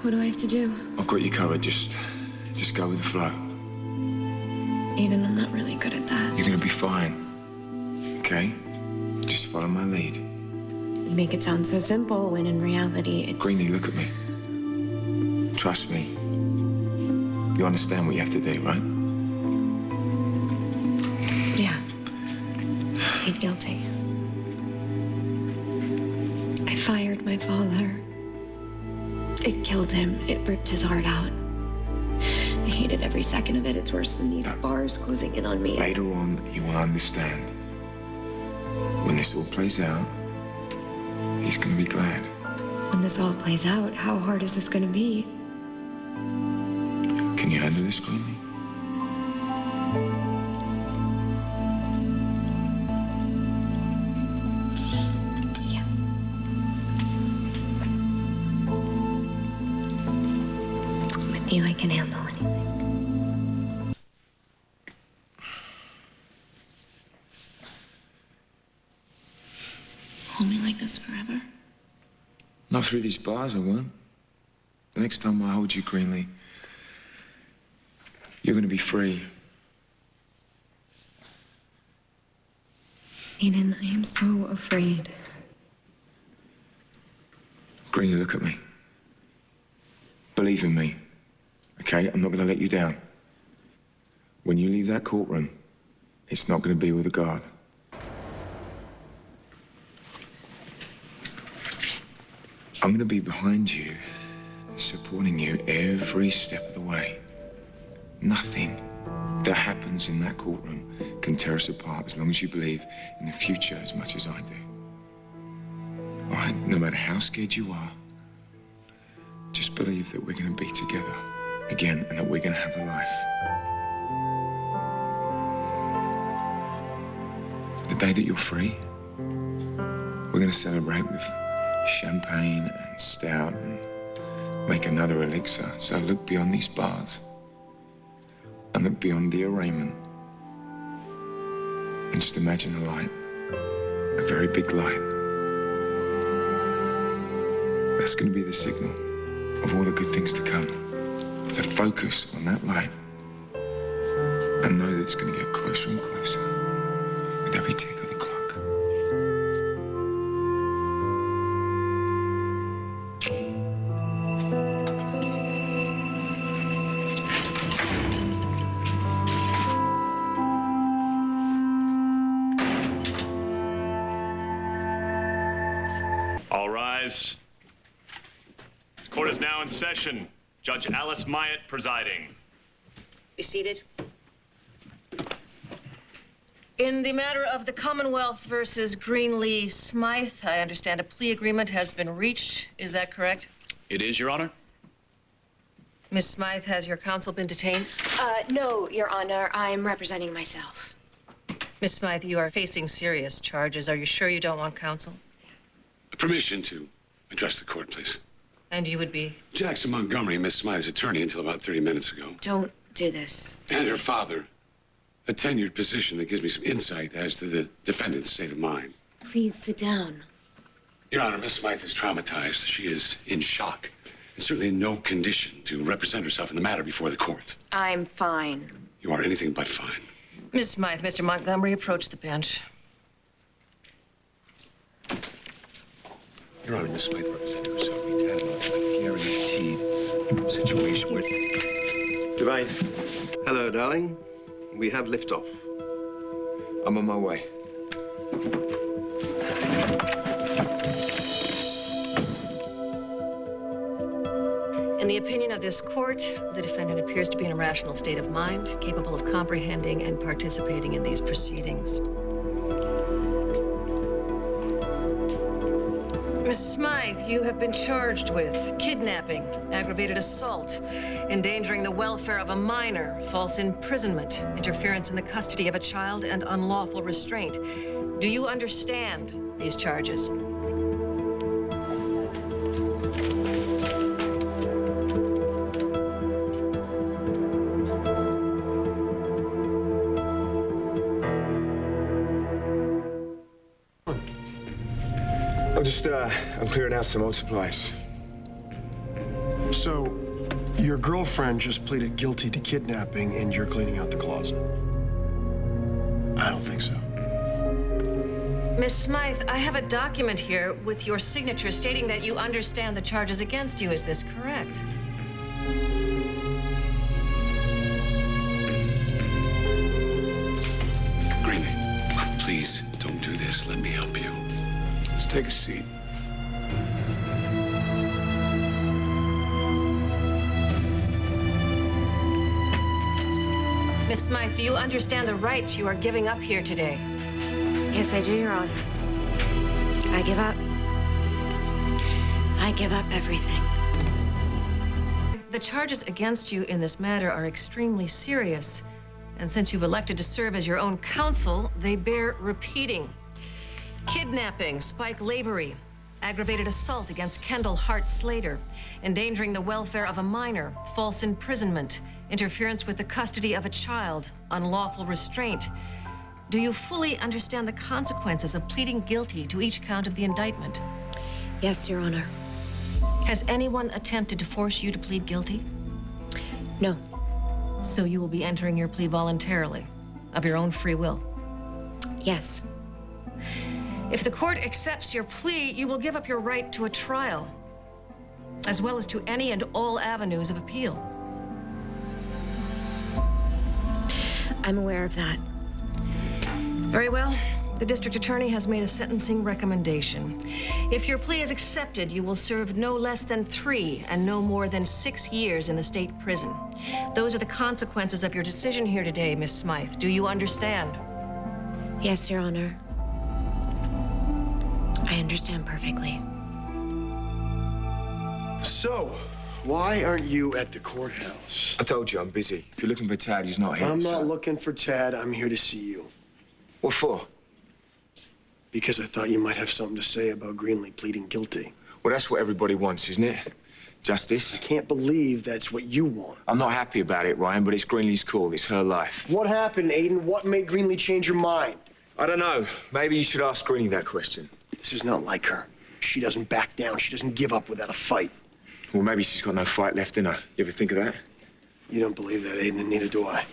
What do I have to do? I've got you covered. Just go with the flow. Aidan, I'm not really good at that. You're gonna be fine. Okay? Just follow my lead. You make it sound so simple when in reality it's... Greenlee, look at me. Trust me. You understand what you have to do, right? Yeah. I plead guilty. I fired my father. It killed him. It ripped his heart out. I hated every second of it. It's worse than these bars closing in on me. Later on, you will understand. When this all plays out, he's gonna be glad. When this all plays out, how hard is this gonna be? Can you handle this, Greenlee? Yeah. With you, I can handle anything. Hold me like this forever? Not through these bars, I won't. The next time I hold you, Greenlee, you're gonna be free. Aidan, I am so afraid. Greenlee, look at me. Believe in me, okay? I'm not gonna let you down. When you leave that courtroom, it's not gonna be with a guard. I'm gonna be behind you, supporting you every step of the way. Nothing that happens in that courtroom can tear us apart as long as you believe in the future as much as I do. All right? No matter how scared you are, just believe that we're gonna be together again and that we're gonna have a life. The day that you're free, we're gonna celebrate with champagne and stout and make another elixir. So look beyond these bars and look beyond the arraignment and just imagine a light, a very big light. That's going to be the signal of all the good things to come. So focus on that light and know that it's going to get closer and closer with every tick of the clock. All rise. This court is now in session. Judge Alice Myatt presiding. Be seated. In the matter of the Commonwealth versus Greenlee Smythe, I understand a plea agreement has been reached. Is that correct? It is, Your Honor. Miss Smythe, has your counsel been detained? No, Your Honor. I'm representing myself. Miss Smythe, you are facing serious charges. Are you sure you don't want counsel? Permission to address the court, please. And you would be? Jackson Montgomery, Miss Smythe's attorney until about 30 minutes ago. Don't do this. And her father, a tenured position that gives me some insight as to the defendant's state of mind. Please sit down. Your Honor, Miss Smythe is traumatized. She is in shock and certainly in no condition to represent herself in the matter before the court. I'm fine. You are anything but fine. Miss Smythe, Mr. Montgomery, approach the bench. Your Honor, Miss Smythe represented herself in a guaranteed situation where... Devane, Hello, darling. We have liftoff. I'm on my way. In the opinion of this court, the defendant appears to be in a rational state of mind, capable of comprehending and participating in these proceedings. Miss Smythe, you have been charged with kidnapping, aggravated assault, endangering the welfare of a minor, false imprisonment, interference in the custody of a child, and unlawful restraint. Do you understand these charges? I'm clearing out some old supplies. So, your girlfriend just pleaded guilty to kidnapping and you're cleaning out the closet? I don't think so. Miss Smythe, I have a document here with your signature stating that you understand the charges against you. Is this correct? Greenlee, please don't do this. Let me help you. Let's take a seat. Miss Smythe, do you understand the rights you are giving up here today? Yes, I do, Your Honor. I give up. I give up everything. The charges against you in this matter are extremely serious. And since you've elected to serve as your own counsel, they bear repeating. Kidnapping, Spike Lavery, aggravated assault against Kendall Hart Slater, endangering the welfare of a minor, false imprisonment, interference with the custody of a child, unlawful restraint. Do you fully understand the consequences of pleading guilty to each count of the indictment? Yes, Your Honor. Has anyone attempted to force you to plead guilty? No. So you will be entering your plea voluntarily, of your own free will? Yes. If the court accepts your plea, you will give up your right to a trial, as well as to any and all avenues of appeal. I'm aware of that. Very well. The district attorney has made a sentencing recommendation. If your plea is accepted, you will serve no less than 3 and no more than 6 years in the state prison. Those are the consequences of your decision here today, Miss Smythe. Do you understand? Yes, Your Honor. I understand perfectly. So, why aren't you at the courthouse? I told you I'm busy. If you're looking for Tad, he's not here. I'm not looking for Tad. I'm here to see you. What for? Because I thought you might have something to say about Greenlee pleading guilty. Well, that's what everybody wants, isn't it? Justice. I can't believe that's what you want. I'm not happy about it, Ryan, but it's Greenlee's call. It's her life. What happened, Aidan? What made Greenlee change your mind? I don't know. Maybe you should ask Greenlee that question. This is not like her. She doesn't back down. She doesn't give up without a fight. Well, maybe she's got no fight left in her. You ever think of that? You don't believe that, Aidan, and neither do I.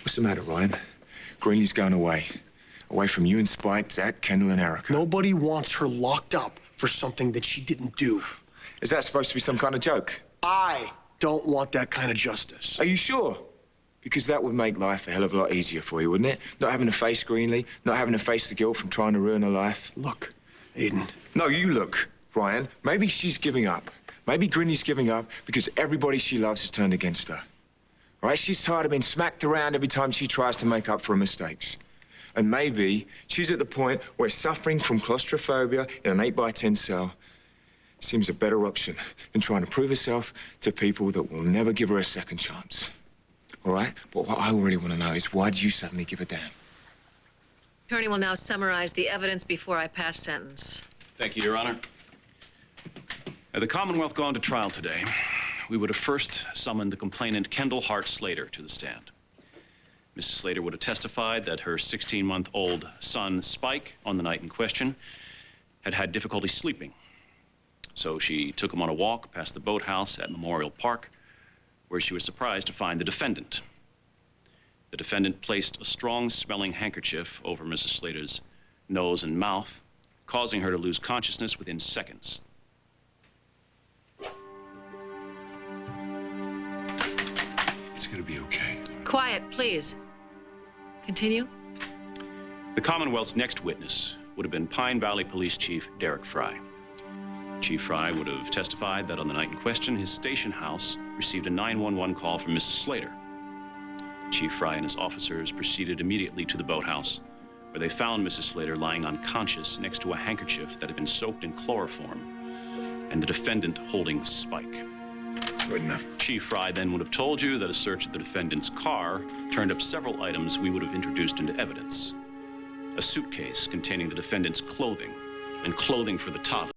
What's the matter, Ryan? Greenlee's going away. Away from you and Spike, Zach, Kendall, and Erica. Nobody wants her locked up for something that she didn't do. Is that supposed to be some kind of joke? I don't want that kind of justice. Are you sure? Because that would make life a hell of a lot easier for you, wouldn't it? Not having to face Greenlee, not having to face the guilt from trying to ruin her life. Look, Aidan. No, you look, Ryan. Maybe she's giving up. Maybe Greenlee's giving up because everybody she loves has turned against her. All right? She's tired of being smacked around every time she tries to make up for her mistakes. And maybe she's at the point where suffering from claustrophobia in an 8x10 cell seems a better option than trying to prove herself to people that will never give her a second chance. All right? But what I really want to know is why do you suddenly give a damn? Attorney will now summarize the evidence before I pass sentence. Thank you, Your Honor. Had the Commonwealth gone to trial today, we would have first summoned the complainant Kendall Hart Slater to the stand. Mrs. Slater would have testified that her 16-month-old son, Spike, on the night in question, had had difficulty sleeping. So she took him on a walk past the boathouse at Memorial Park, where she was surprised to find the defendant. The defendant placed a strong-smelling handkerchief over Mrs. Slater's nose and mouth, causing her to lose consciousness within seconds. It's gonna be okay. Quiet, please. Continue. The Commonwealth's next witness would have been Pine Valley Police Chief Derek Fry. Chief Fry would have testified that on the night in question, his station house received a 911 call from Mrs. Slater. Chief Fry and his officers proceeded immediately to the boathouse, where they found Mrs. Slater lying unconscious next to a handkerchief that had been soaked in chloroform, and the defendant holding Spike. Good enough. Chief Fry then would have told you that a search of the defendant's car turned up several items we would have introduced into evidence. A suitcase containing the defendant's clothing and clothing for the toddler.